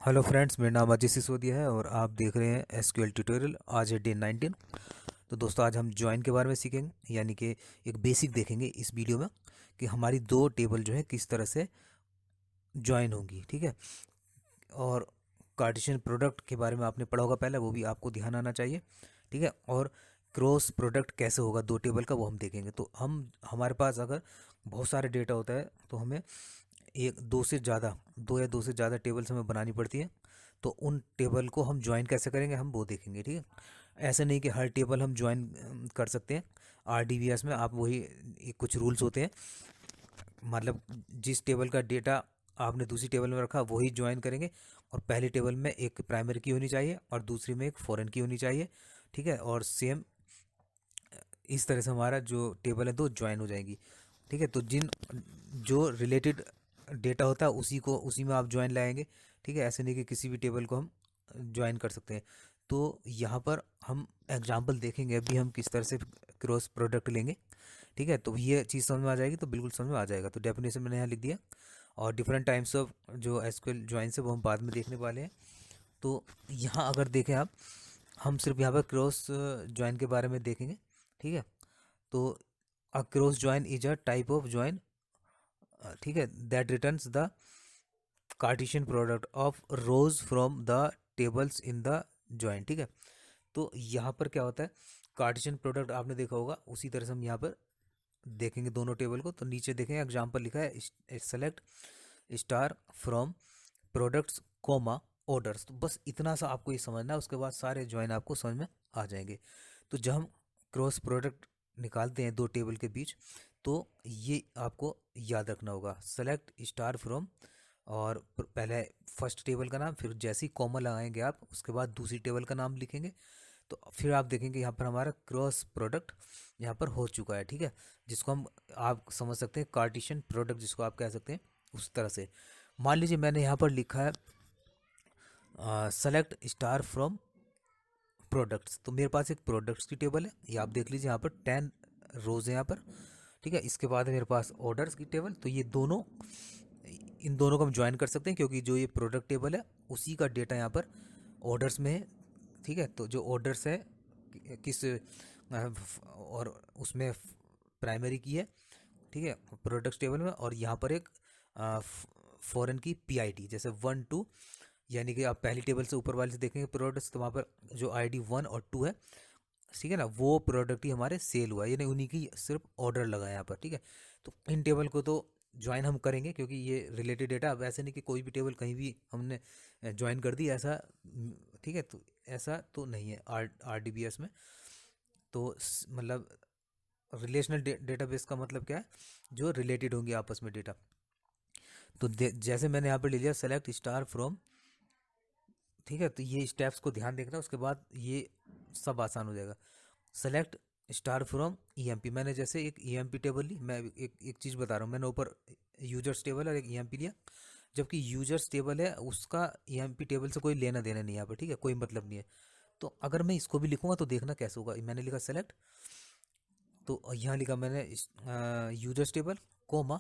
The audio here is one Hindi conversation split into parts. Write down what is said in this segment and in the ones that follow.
हेलो फ्रेंड्स, मेरा नाम अजय सिसोदिया है और आप देख रहे हैं एसक्यूएल ट्यूटोरियल। आज है डे 19। तो दोस्तों, आज हम ज्वाइन के बारे में सीखेंगे, यानी कि एक बेसिक देखेंगे इस वीडियो में कि हमारी दो टेबल जो है किस तरह से ज्वाइन होंगी। ठीक है। और कार्टेशियन प्रोडक्ट के बारे में आपने पढ़ा होगा पहले, वो भी आपको ध्यान आना चाहिए। ठीक है। और क्रॉस प्रोडक्ट कैसे होगा दो टेबल का, वो हम देखेंगे। तो हमारे पास अगर बहुत सारे डेटा होता है तो हमें एक दो से ज़्यादा टेबल्स हमें बनानी पड़ती है। तो उन टेबल को हम ज्वाइन कैसे करेंगे हम वो देखेंगे। ठीक है। ऐसे नहीं कि हर टेबल हम ज्वाइन कर सकते हैं। आरडीबीएस में आप वही कुछ रूल्स होते हैं, मतलब जिस टेबल का डेटा आपने दूसरी टेबल में रखा वही ज्वाइन करेंगे। और पहली टेबल में एक प्राइमरी की होनी चाहिए और दूसरी में एक फॉरेन की होनी चाहिए। ठीक है। और सेम इस तरह से हमारा जो टेबल है दो ज्वाइन हो जाएंगी। ठीक है। तो जो रिलेटेड डेटा होता है उसी में आप ज्वाइन लाएंगे। ठीक है। ऐसे नहीं कि किसी भी टेबल को हम ज्वाइन कर सकते हैं। तो यहाँ पर हम एग्जांपल देखेंगे अभी हम किस तरह से क्रॉस प्रोडक्ट लेंगे। ठीक है। तो ये चीज़ समझ में आ जाएगी, तो बिल्कुल समझ में आ जाएगा। तो डेफिनेशन मैंने यहाँ लिख दिया। और डिफरेंट टाइप्स ऑफ जो एसक्यूएल ज्वाइन से वो हम बाद में देखने वाले हैं। तो यहाँ अगर देखें आप, हम सिर्फ यहाँ पर क्रॉस ज्वाइन के बारे में देखेंगे। ठीक है। तो a cross join is a type of join, ठीक है, that returns the Cartesian product of rose from the tables in the join. ठीक है। तो यहाँ पर क्या होता है, कार्टेशियन प्रोडक्ट आपने देखा होगा, उसी तरह से हम यहाँ पर देखेंगे दोनों टेबल को। तो नीचे देखेंगे एग्जाम्पल लिखा है, select star from products comma orders. तो बस इतना सा आपको ये समझना है, उसके बाद सारे ज्वाइन आपको समझ में आ जाएंगे। तो जब हम क्रॉस प्रोडक्ट निकालते हैं दो टेबल के बीच, तो ये आपको याद रखना होगा। सेलेक्ट स्टार फ्रॉम, और पहले फर्स्ट टेबल का नाम, फिर जैसे ही कॉमा लगाएंगे आप उसके बाद दूसरी टेबल का नाम लिखेंगे। तो फिर आप देखेंगे यहाँ पर हमारा क्रॉस प्रोडक्ट यहाँ पर हो चुका है। ठीक है। जिसको हम आप समझ सकते हैं कार्टेशियन प्रोडक्ट, जिसको आप कह सकते हैं उस तरह से। मान लीजिए मैंने यहाँ पर लिखा है सेलेक्ट स्टार फ्रॉम प्रोडक्ट्स। तो मेरे पास एक प्रोडक्ट्स की टेबल है, ये आप देख लीजिए, यहाँ पर 10 रोज है यहाँ पर। ठीक है। इसके बाद है मेरे पास ऑर्डर्स की टेबल। तो ये दोनों, इन दोनों को हम ज्वाइन कर सकते हैं क्योंकि जो ये प्रोडक्ट टेबल है उसी का डेटा यहाँ पर ऑर्डर्स में है। ठीक है। तो जो ऑर्डर्स है किस और उसमें प्राइमरी की है। ठीक है, प्रोडक्ट्स टेबल में। और यहाँ पर एक फॉरेन की पीआईडी, जैसे 1 2, यानी कि आप पहली टेबल से ऊपर वाले से देखेंगे प्रोडक्ट्स, तो वहाँ पर जो आईडी 1 और 2 है, ठीक है ना, वो प्रोडक्ट ही हमारे सेल हुआ है, यानी उन्हीं की सिर्फ ऑर्डर लगा है यहाँ पर। ठीक है। तो इन टेबल को तो ज्वाइन हम करेंगे क्योंकि ये रिलेटेड डेटा। अब ऐसे नहीं कि कोई भी टेबल कहीं भी हमने ज्वाइन कर दी, ऐसा ठीक है, तो ऐसा तो नहीं है आर डी बी एस में। तो मतलब रिलेशनल डेटाबेस का मतलब क्या है, जो रिलेटेड होंगे आपस में डेटा। तो जैसे मैंने यहाँ पर ले लिया सेलेक्ट स्टार फ्रॉम। ठीक है। तो ये स्टेप्स को ध्यान देखना, उसके बाद ये सब आसान हो जाएगा। सेलेक्ट स्टार फ्रॉम ईएमपी, मैंने जैसे एक ईएमपी टेबल ली। मैं एक चीज़ बता रहा हूँ, मैंने ऊपर यूजर्स टेबल और एक ईएमपी लिया। जबकि यूजर्स टेबल है उसका ईएमपी टेबल से कोई लेना देना नहीं यहाँ पर। ठीक है, कोई मतलब नहीं है। तो अगर मैं इसको भी लिखूंगा तो देखना कैसे होगा। मैंने लिखा सेलेक्ट, तो यहाँ लिखा मैंने यूजर्स टेबल कोमा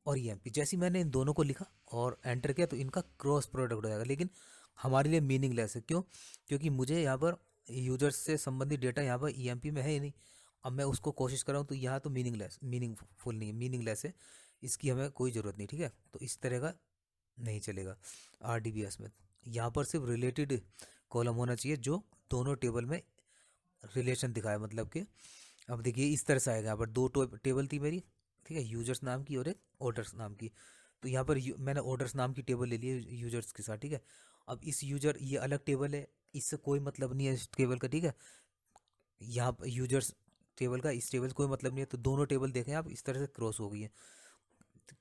और ईएमपी। जैसे ही मैंने इन दोनों को लिखा और एंटर किया तो इनका क्रॉस प्रोडक्ट हो जाएगा, लेकिन हमारे लिए मीनिंगलेस है। क्यों? क्योंकि मुझे यहाँ पर यूजर्स से संबंधित डेटा यहाँ पर ईएमपी में है ही नहीं। अब मैं उसको कोशिश कर रहा हूँ तो यहाँ तो मीनिंगफुल नहीं है, मीनिंगलेस है, इसकी हमें कोई ज़रूरत नहीं। ठीक है। तो इस तरह का नहीं चलेगा आरडीबीएस में। यहाँ पर सिर्फ रिलेटेड कॉलम होना चाहिए जो दोनों टेबल में रिलेशन दिखाए, मतलब कि अब देखिए इस तरह से आएगा। यहाँ पर दो टेबल थी मेरी, ठीक है, यूजर्स नाम की और एक ऑर्डर्स नाम की। तो यहाँ पर मैंने ऑर्डर्स नाम की टेबल ले ली है यूजर्स के साथ। ठीक है। अब इस यूजर, ये अलग टेबल है, इससे कोई मतलब नहीं है इस टेबल का। ठीक है। यहाँ पर यूजर्स टेबल का इस टेबल से कोई मतलब नहीं है। तो दोनों टेबल देखें आप, इस तरह से क्रॉस हो गई है।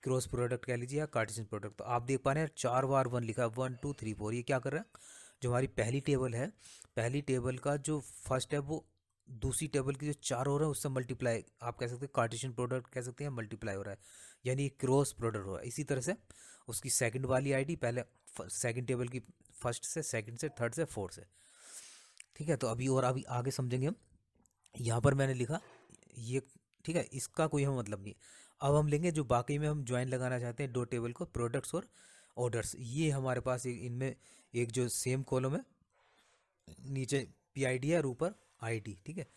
क्रॉस प्रोडक्ट कह लीजिए या कार्टेशियन प्रोडक्ट। तो आप देख पा रहे हैं 4 बार 1 लिखा है, 1 2 3 4। ये क्या कर रहा है, जो हमारी पहली टेबल है, पहली टेबल का जो फर्स्ट है वो दूसरी टेबल की जो 4 हो रहा है उससे मल्टीप्लाई, आप कह सकते हैं कार्टेशियन प्रोडक्ट कह सकते हैं, मल्टीप्लाई हो रहा है, यानी क्रॉस प्रोडक्ट हो रहा है। इसी तरह से उसकी सेकंड वाली आईडी पहले सेकंड टेबल की फर्स्ट से, सेकंड से, थर्ड से, फोर्थ से। ठीक है। तो अभी आगे समझेंगे हम। यहाँ पर मैंने लिखा ये, ठीक है, इसका कोई हमें मतलब नहीं है। अब हम लेंगे जो बाकी में हम ज्वाइन लगाना चाहते हैं दो टेबल को, प्रोडक्ट्स और ऑर्डर्स, ये हमारे पास एक इनमें एक जो सेम कॉलम है, नीचे PID है और ऊपर ID, ठीक है।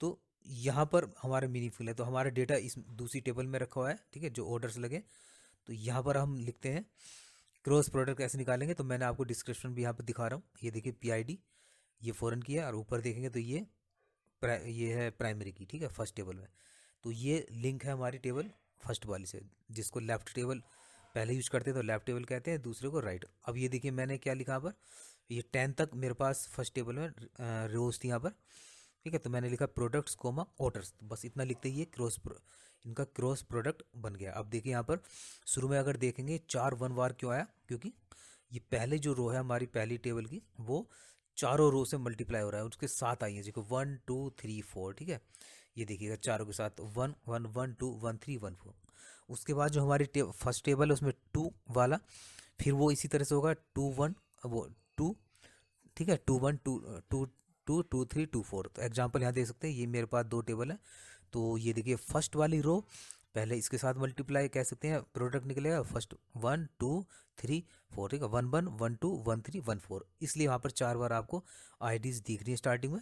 तो यहाँ पर हमारा मीनिंगफुल है, तो हमारा डेटा इस दूसरी टेबल में रखा हुआ है, ठीक है, जो ऑर्डर्स लगे। तो यहाँ पर हम लिखते हैं क्रॉस प्रोडक्ट कैसे निकालेंगे, तो मैंने आपको डिस्क्रिप्शन भी यहाँ पर दिखा रहा हूँ। ये देखिए PID ये फॉरेन की है, और ऊपर देखेंगे तो ये है प्राइमरी की, ठीक है, फर्स्ट टेबल में। तो ये लिंक है हमारी टेबल फर्स्ट वाली से, जिसको लेफ़्ट टेबल पहले यूज करते थे तो लेफ़्ट टेबल कहते हैं, दूसरे को राइट। अब ये देखिए मैंने क्या लिखा यहाँ पर, ये 10 तक मेरे पास फर्स्ट टेबल में रोज थी यहाँ पर, ठीक है। तो मैंने लिखा प्रोडक्ट्स कोमा ऑर्डर्स, बस इतना लिखते ही ये इनका क्रॉस प्रोडक्ट बन गया। अब देखिए यहाँ पर शुरू में अगर देखेंगे 4 1 बार क्यों आया, क्योंकि ये पहले जो रो है हमारी पहली टेबल की, वो चारों रो से मल्टीप्लाई हो रहा है, उसके साथ आई है, देखो 1 2 3 4, ठीक है। ये देखिएगा चारों के साथ 1 1 1 2 1 3 1 4। उसके बाद जो हमारी फर्स्ट टेबल है उसमें 2 वाला, फिर वो इसी तरह से होगा 2 1 वो 2, ठीक है, 2 1 2 2 2 2 3 2 4। तो एग्जांपल यहाँ देख सकते हैं, ये मेरे पास 2 टेबल है। तो ये देखिए फर्स्ट वाली रो पहले इसके साथ मल्टीप्लाई कह सकते हैं, प्रोडक्ट निकलेगा फर्स्ट 1 2 3 4, ठीक है, 1 1 1 2 1 3 1 4, इसलिए वहाँ पर 4 बार आपको IDs दिख रही है स्टार्टिंग में,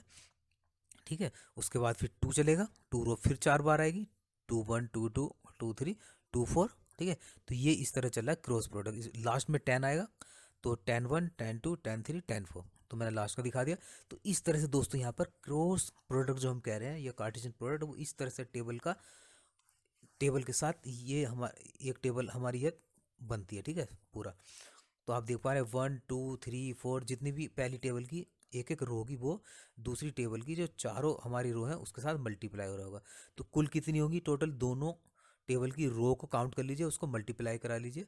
ठीक है। उसके बाद फिर 2 चलेगा, 2 रो फिर 4 बार आएगी, 2 1 2 2 2 3 2 4, ठीक है। तो ये इस तरह चल रहा है क्रॉस प्रोडक्ट। लास्ट में 10 आएगा, तो 10 1 10 2 10 3 10 4, तो मैंने लास्ट का दिखा दिया। तो इस तरह से दोस्तों यहाँ पर क्रॉस प्रोडक्ट जो हम कह रहे हैं, या कार्टेशियन प्रोडक्ट, वो इस तरह से टेबल के साथ ये हमारी एक टेबल हमारी है बनती है, ठीक है, पूरा। तो आप देख पा रहे हैं 1 2 3 4 जितनी भी पहली टेबल की एक एक रो होगी, वो दूसरी टेबल की जो चारों हमारी रो है उसके साथ मल्टीप्लाई हो रहा होगा। तो कुल कितनी होगी टोटल, दोनों टेबल की रो को काउंट कर लीजिए, उसको मल्टीप्लाई करा लीजिए।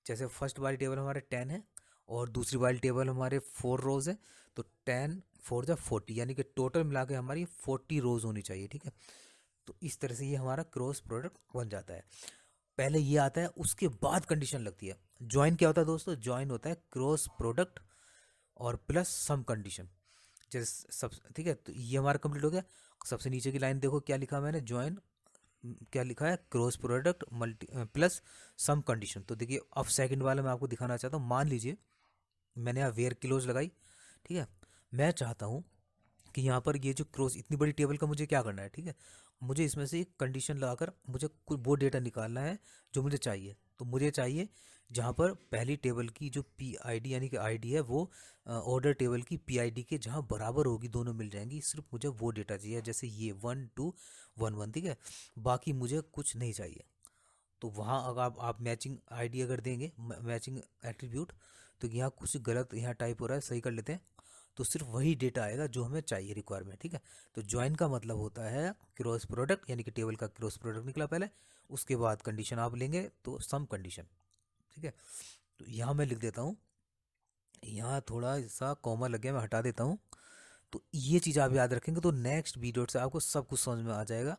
जैसे फर्स्ट वाली टेबल हमारे 10 है और दूसरी वाली टेबल हमारे 4 रोज है, तो 10 4 जा 40, यानी कि टोटल मिला के हमारी 40 रोज होनी चाहिए, ठीक है। तो इस तरह से ये हमारा क्रॉस प्रोडक्ट बन जाता है। पहले ये आता है, उसके बाद कंडीशन लगती है। ज्वाइन क्या होता है दोस्तों, ज्वाइन होता है क्रॉस प्रोडक्ट और प्लस सम कंडीशन, जैसे सब, ठीक है। तो ये हमारा कंप्लीट हो गया। सबसे नीचे की लाइन देखो क्या लिखा मैंने, ज्वाइन क्या लिखा है, cross product multi plus some condition. तो देखिए अब सेकंड वाला मैं आपको दिखाना चाहता हूँ। मान लीजिए मैंने यहाँ वेयर क्लोज लगाई, ठीक है। मैं चाहता हूँ कि यहाँ पर ये जो क्रॉस इतनी बड़ी टेबल का मुझे क्या करना है, ठीक है, मुझे इसमें से एक कंडीशन लगाकर मुझे कोई वो डेटा निकालना है जो मुझे चाहिए। तो मुझे चाहिए जहाँ पर पहली टेबल की जो PID यानी कि ID है, वो ऑर्डर टेबल की PID के जहाँ बराबर होगी, दोनों मिल जाएंगी, सिर्फ मुझे वो डेटा चाहिए, जैसे ये 1 2 1 1, ठीक है। बाकी मुझे कुछ नहीं चाहिए। तो वहाँ अगर आप मैचिंग ID अगर देंगे, मैचिंग एट्रीब्यूट, तो यहाँ कुछ गलत यहाँ टाइप हो रहा है, सही कर लेते हैं। तो सिर्फ वही डेटा आएगा जो हमें चाहिए, रिक्वायरमेंट, ठीक है। तो ज्वाइन का मतलब होता है क्रॉस प्रोडक्ट, यानी कि टेबल का क्रॉस प्रोडक्ट निकला पहले, उसके बाद कंडीशन आप लेंगे तो सम कंडीशन, ठीक है। तो यहाँ मैं लिख देता हूँ, यहाँ थोड़ा सा कॉमा लग गया, मैं हटा देता हूँ। तो ये चीज़ आप याद रखेंगे तो नेक्स्ट वीडियो से आपको सब कुछ समझ में आ जाएगा।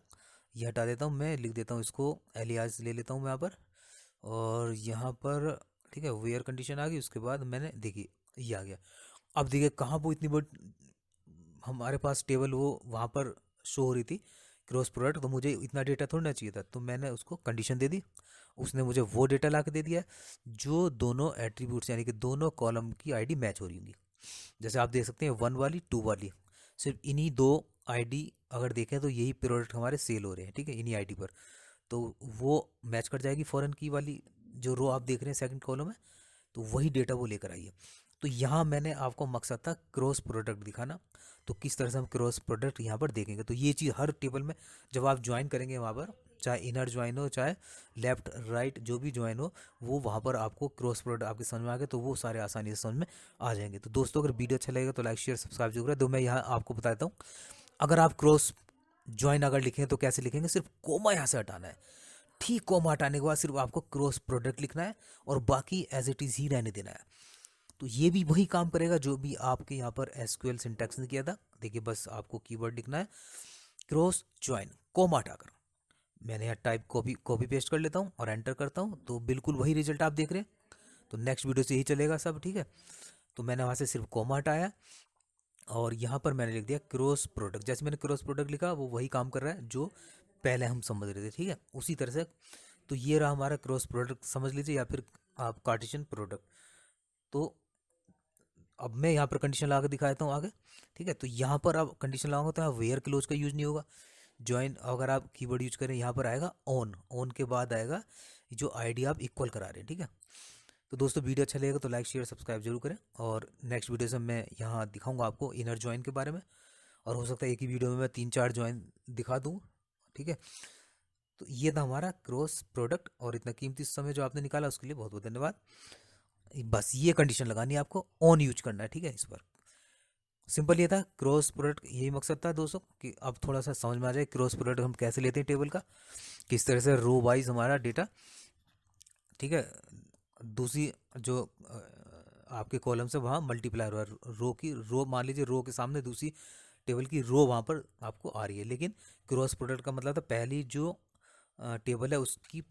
ये हटा देता हूँ, मैं लिख देता हूँ इसको एलियास ले लेता हूँ मैं यहाँ पर, और यहाँ पर, ठीक है, वेयर कंडीशन आ गई। उसके बाद मैंने देखिए ये आ गया। अब देखिए कहाँ वो इतनी बड़ी हमारे पास टेबल वो वहाँ पर शो हो रही थी क्रॉस प्रोडक्ट, तो मुझे इतना डेटा थोड़ा ना चाहिए था, तो मैंने उसको कंडीशन दे दी, उसने मुझे वो डेटा ला के दे दिया जो दोनों एट्रीब्यूट्स यानी कि दोनों कॉलम की ID मैच हो रही होंगी। जैसे आप देख सकते हैं 1 वाली 2 वाली, सिर्फ इन्हीं दो ID अगर देखें तो यही प्रोडक्ट हमारे सेल हो रहे हैं, ठीक है, इन्हीं ID पर। तो वो मैच कर जाएगी फॉरेन की वाली जो रो आप देख रहे हैं सेकंड कॉलम में, तो वही डेटा वो लेकर आइए। तो यहाँ मैंने आपको मकसद था क्रॉस प्रोडक्ट दिखाना। तो किस तरह से हम क्रॉस प्रोडक्ट यहाँ पर देखेंगे, तो ये चीज़ हर टेबल में जब आप ज्वाइन करेंगे वहाँ पर, चाहे इनर ज्वाइन हो चाहे लेफ्ट राइट जो भी ज्वाइन हो, वो वहाँ पर आपको क्रॉस प्रोडक्ट आपके समझ में आ गए, तो वो सारे आसानी से समझ में आ जाएंगे। तो दोस्तों अगर वीडियो अच्छा लगेगा तो लाइक शेयर सब्सक्राइब जरूर करें। तो मैं यहाँ आपको बता देता हूँ, अगर आप क्रॉस ज्वाइन अगर लिखेंगे तो कैसे लिखेंगे, सिर्फ कोमा यहाँ से हटाना है, ठीक, कोमा हटाने के बाद सिर्फ आपको क्रॉस प्रोडक्ट लिखना है और बाकी एज इट इज़ ही रहने देना है। तो ये भी वही काम करेगा जो भी आपके यहाँ पर SQL सिंटैक्स ने किया था। देखिए बस आपको कीवर्ड लिखना है क्रॉस ज्वाइन, कोमा हटाकर। मैंने यहाँ टाइप कॉपी पेस्ट कर लेता हूँ और एंटर करता हूँ, तो बिल्कुल वही रिजल्ट आप देख रहे हैं। तो नेक्स्ट वीडियो से यही चलेगा सब, ठीक है। तो मैंने वहाँ से सिर्फ कोमा हटाया और यहाँ पर मैंने लिख दिया क्रॉस प्रोडक्ट। जैसे मैंने क्रॉस प्रोडक्ट लिखा वो वही काम कर रहा है जो पहले हम समझ रहे थे, ठीक है, उसी तरह से। तो ये रहा हमारा क्रॉस प्रोडक्ट, समझ लीजिए, या फिर आप कार्टेशियन प्रोडक्ट। तो अब मैं यहाँ पर कंडीशन लगा के दिखा देता हूँ आगे। ठीक है, तो यहाँ पर आप कंडीशन लगाओगे तो यहाँ वेयर क्लोज का यूज नहीं होगा। ज्वाइन अगर आप कीवर्ड यूज करें यहाँ पर आएगा ऑन, ऑन के बाद आएगा जो आईडी आप इक्वल करा रहे हैं। ठीक है, तो दोस्तों वीडियो अच्छा लगेगा तो लाइक शेयर सब्सक्राइब जरूर करें, और नेक्स्ट वीडियो से मैं यहाँ दिखाऊंगा आपको इनर ज्वाइन के बारे में, और हो सकता है एक ही वीडियो में मैं 3-4 ज्वाइन दिखा दूँ। ठीक है, तो ये था हमारा क्रॉस प्रोडक्ट, और इतना कीमती समय जो आपने निकाला उसके लिए बहुत बहुत धन्यवाद। बस ये कंडीशन लगानी है आपको, ऑन यूज करना है। ठीक है, इस पर सिंपल ये था क्रॉस प्रोडक्ट, यही मकसद था दोस्तों कि अब थोड़ा सा समझ में आ जाए क्रॉस प्रोडक्ट हम कैसे लेते हैं टेबल का, किस तरह से रो वाइज हमारा डेटा। ठीक है, दूसरी जो आपके कॉलम से वहाँ मल्टीप्लायर हुआ, रो की रो मान लीजिए रो के सामने दूसरी टेबल की रो वहाँ पर आपको आ रही है, लेकिन क्रॉस प्रोडक्ट का मतलब था पहली जो टेबल है उसकी